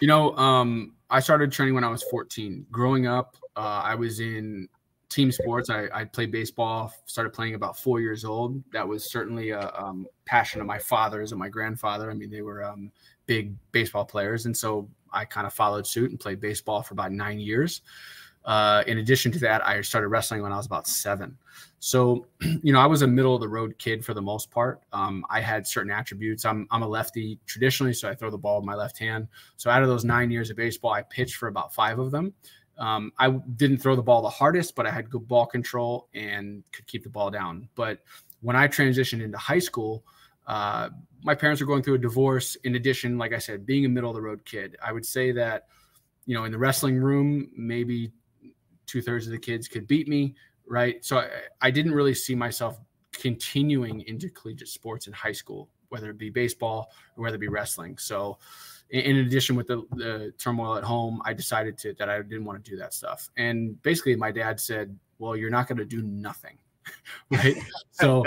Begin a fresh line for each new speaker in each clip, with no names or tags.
I started training when I was 14. Growing up, I was in team sports. I played baseball, started playing about 4 years old. That was certainly a passion of my father's and my grandfather. I mean, they were big baseball players. And so I kind of followed suit and played baseball for about 9 years. In addition to that, I started wrestling when I was about 7. So, I was a middle of the road kid for the most part. I had certain attributes. I'm a lefty traditionally, so I throw the ball with my left hand. So out of those 9 years of baseball, I pitched for about 5 of them. I didn't throw the ball the hardest, but I had good ball control and could keep the ball down. But when I transitioned into high school, my parents were going through a divorce. In addition, like I said, being a middle of the road kid, I would say that, in the wrestling room, maybe 2/3 of the kids could beat me. Right. So I didn't really see myself continuing into collegiate sports in high school, whether it be baseball or whether it be wrestling. So in addition with the turmoil at home, I decided that I didn't want to do that stuff. And basically my dad said, well, you're not going to do nothing. Right. So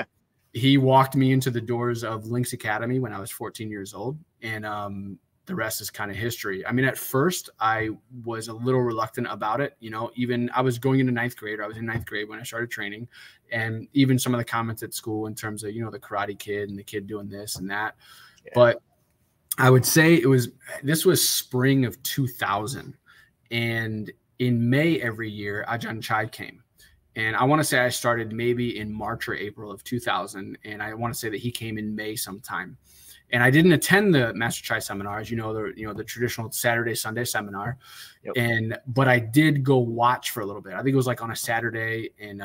he walked me into the doors of Lynx Academy when I was 14 years old. And, the rest is kind of history. I mean, at first I was a little reluctant about it. Even I was going into 9th grade. I was in 9th grade when I started training, and even some of the comments at school in terms of, the Karate Kid and the kid doing this and that. Yeah. But I would say this was spring of 2000. And in May every year, Ajarn Chai came. And I want to say I started maybe in March or April of 2000. And I want to say that he came in May sometime. And I didn't attend the Master Chai seminars, the traditional Saturday, Sunday seminar. Yep. But I did go watch for a little bit. I think it was like on a Saturday, and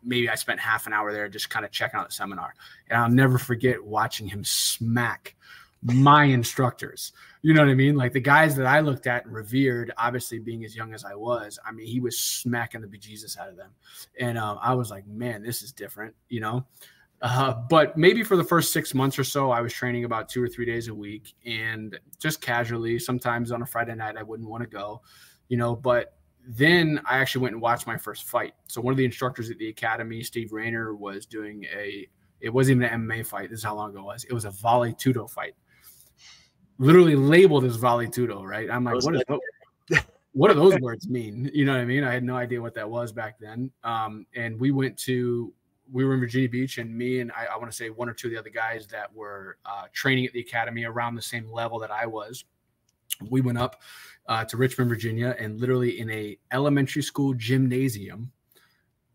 maybe I spent half an hour there just kind of checking out the seminar. And I'll never forget watching him smack my instructors. You know what I mean? Like the guys that I looked at and revered, obviously being as young as I was, I mean, he was smacking the bejesus out of them. And I was like, man, this is different, But maybe for the first 6 months or so, I was training about 2 or 3 days a week, and just casually, sometimes on a Friday night, I wouldn't want to go, but then I actually went and watched my first fight. So one of the instructors at the academy, Steve Rayner, was doing it wasn't even an MMA fight. This is how long ago it was. It was a Vale Tudo fight, literally labeled as Vale Tudo, right? I'm like, what do those words mean? You know what I mean? I had no idea what that was back then. And we were in Virginia Beach, and me and I want to say 1 or 2 of the other guys that were training at the academy around the same level that I was. We went up to Richmond, Virginia, and literally in a elementary school gymnasium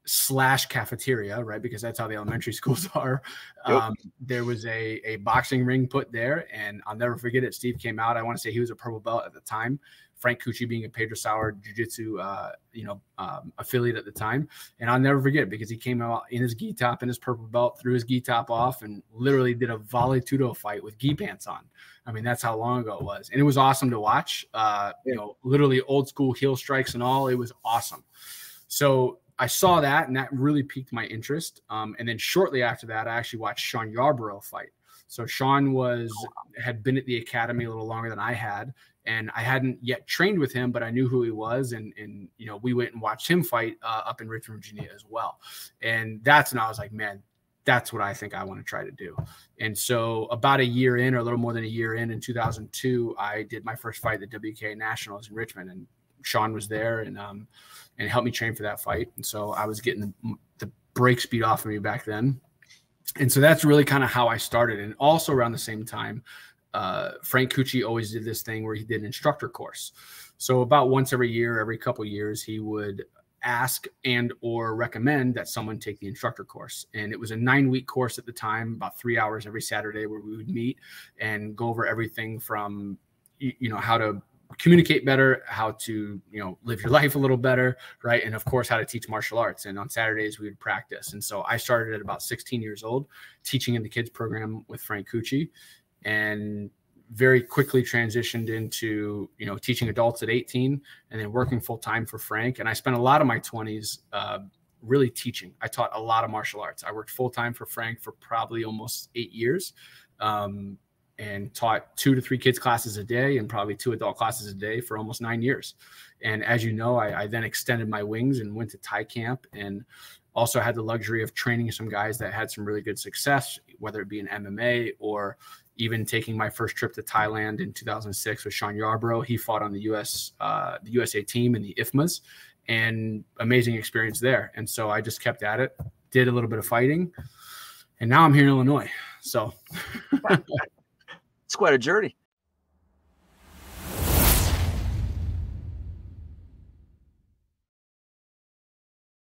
/ cafeteria, right? Because that's how the elementary schools are. Yep. There was a boxing ring put there, and I'll never forget it. Steve came out. I want to say he was a purple belt at the time. Frank Cucci being a Pedro Sauer Jiu-Jitsu, affiliate at the time. And I'll never forget it because he came out in his gi top and his purple belt, threw his gi top off, and literally did a Vale Tudo fight with gi pants on. I mean, that's how long ago it was. And it was awesome to watch, literally old school heel strikes and all. It was awesome. So I saw that, and that really piqued my interest. And then shortly after that, I actually watched Sean Yarborough fight. So Sean had been at the academy a little longer than I had, and I hadn't yet trained with him, but I knew who he was. And we went and watched him fight up in Richmond, Virginia as well. And that's when I was like, man, that's what I think I want to try to do. And so about a year in, or a little more than a year in 2002, I did my first fight at the WK Nationals in Richmond, and Sean was there and helped me train for that fight. And so I was getting the break speed off of me back then. And so that's really kind of how I started. And also around the same time, Frank Cucci always did this thing where he did an instructor course. So about once every year, every couple of years, he would ask and or recommend that someone take the instructor course. And it was a 9-week course at the time, about 3 hours every Saturday, where we would meet and go over everything from, how to communicate better, how to, live your life a little better, right? And of course, how to teach martial arts. And on Saturdays we would practice. And so I started at about 16 years old, teaching in the kids program with Frank Cucci, and very quickly transitioned into, teaching adults at 18 and then working full time for Frank. And I spent a lot of my 20s really teaching. I taught a lot of martial arts. I worked full time for Frank for probably almost 8 years. And taught 2 to 3 kids classes a day and probably 2 adult classes a day for almost 9 years. And as you know, I then extended my wings and went to Thai camp, and also had the luxury of training some guys that had some really good success, whether it be in MMA or even taking my first trip to Thailand in 2006 with Sean Yarborough. He fought on the USA team in the IFMAs, and amazing experience there. And so I just kept at it, did a little bit of fighting, and now I'm here in Illinois. So
it's quite a journey.